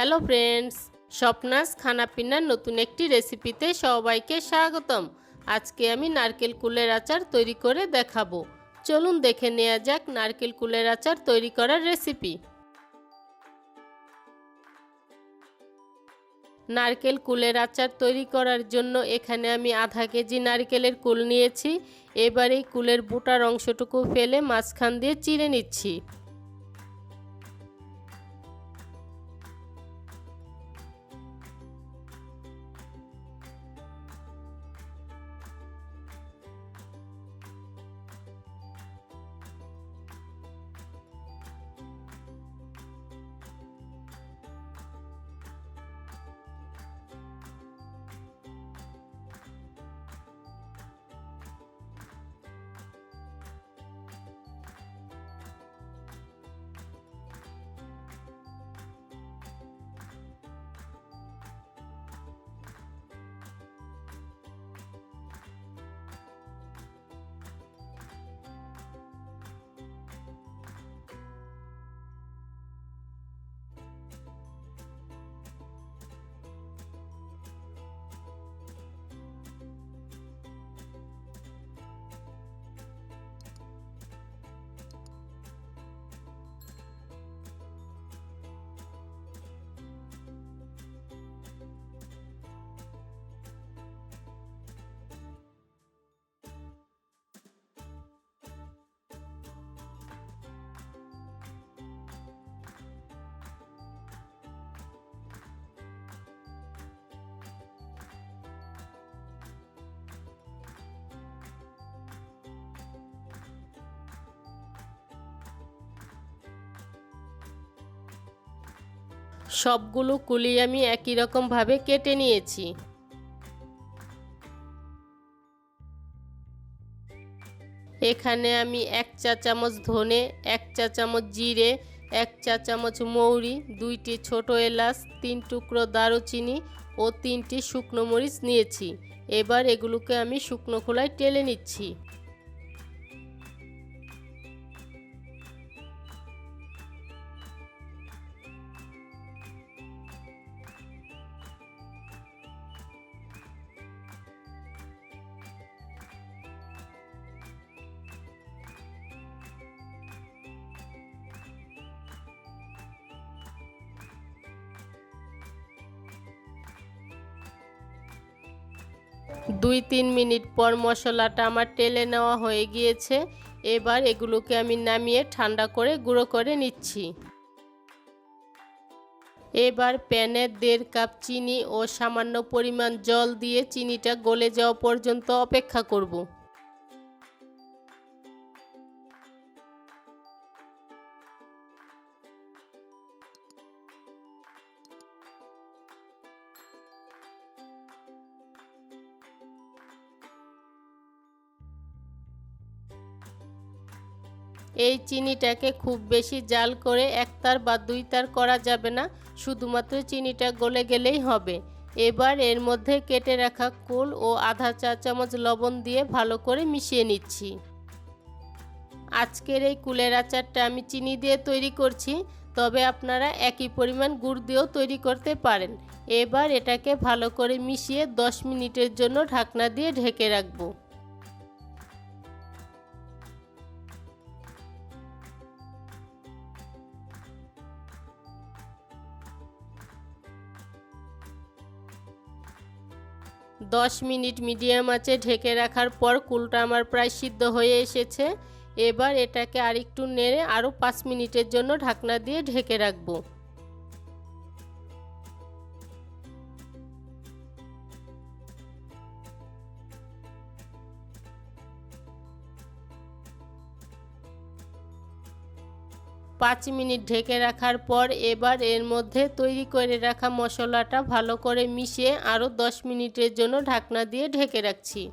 Hello friends, স্বপ্নাস খানাপিনার নতুন একটি রেসিপিতে সবাইকে স্বাগতম। আজকে আমি নারকেল কুলের আচার তৈরি করে দেখাবো। চলুন দেখে নেওয়া যাক নারকেল কুলের আচার তৈরি করার রেসিপি। নারকেল কুলের আচার তৈরি করার জন্য এখানে আমি আধা কেজি নারকেলের কুল নিয়েছি। এবার এই কুলের বোটার অংশটুকু ফেলে মাঝখান দিয়ে চিড়ে নিচ্ছি। সবগুলো কুলি আমি একই রকমভাবে কেটে নিয়েছি। এখানে আমি 1 চা চামচ ধনে, 1 চা চামচ জিরে, 1 চা চামচ মৌরি, 2টি ছোট এলাচ, 3 টুকরো দারুচিনি ও 3টি শুকনো মরিচ নিয়েছি। এবার এগুলোকে আমি শুকনো খোলায় টেলে নিচ্ছি। দুই তিন মিনিট পর মশলাটা আমার টেলে নেওয়া হয়ে গিয়েছে। এবার এগুলোকে আমি নামিয়ে ঠান্ডা করে গুঁড়ো করে নিচ্ছি। এবার প্যানে 1.5 কাপ চিনি ও সামান্য পরিমাণ জল দিয়ে চিনিটা গলে যাওয়া পর্যন্ত অপেক্ষা করব। এই চিনিটাকে খুব বেশি জাল করে একতার বা দুইতার করা যাবে না, শুধুমাত্র চিনিটা গলে গেলেই হবে। এবার এর মধ্যে কেটে রাখা কুল ও আধা চা চামচ লবণ দিয়ে ভালো করে মিশিয়ে নিচ্ছি। আজকের এই কুলের আচারটা আমি চিনি দিয়ে তৈরি করছি, তবে আপনারা একই পরিমাণ গুড় দিয়েও তৈরি করতে পারেন। এবার এটাকে ভালো করে মিশিয়ে 10 মিনিটের জন্য ঢাকনা দিয়ে ঢেকে রাখবো। 10 মিনিট মিডিয়াম আঁচে ঢেকে রাখার পর কুলটা আমার প্রায় সিদ্ধ হয়ে এসেছে। এবার এটাকে আরেকটু নেড়ে আরও 5 মিনিটের জন্য ঢাকনা দিয়ে ঢেকে রাখবো। 5 মিনিট ঢেকে রাখার পর এবার এর মধ্যে তৈরি করে রাখা মশলাটা ভালো করে মিশিয়ে আরও 10 মিনিটের জন্য ঢাকনা দিয়ে ঢেকে রাখছি।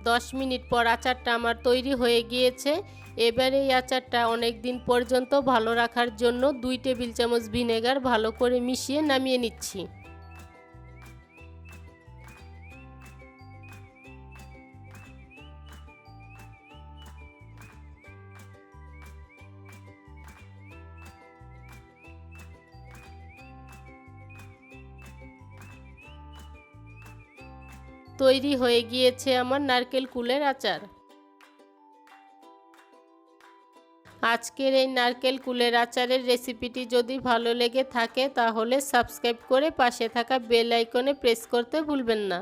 10 মিনিট পর আচারটা আমার তৈরি হয়ে গিয়েছে। এবার এই আচারটা অনেক দিন পর্যন্ত ভালো রাখার জন্য 2 টেবিল চামচ ভিনেগার ভালো করে মিশিয়ে নামিয়ে নিচ্ছি। তৈরি হয়ে গিয়েছে আমার নারকেল কুলের আচার। আজকের এই নারকেল কুলের আচারের রেসিপিটি যদি ভালো লেগে থাকে তাহলে সাবস্ক্রাইব করে পাশে থাকা বেল আইকনে প্রেস করতে ভুলবেন না।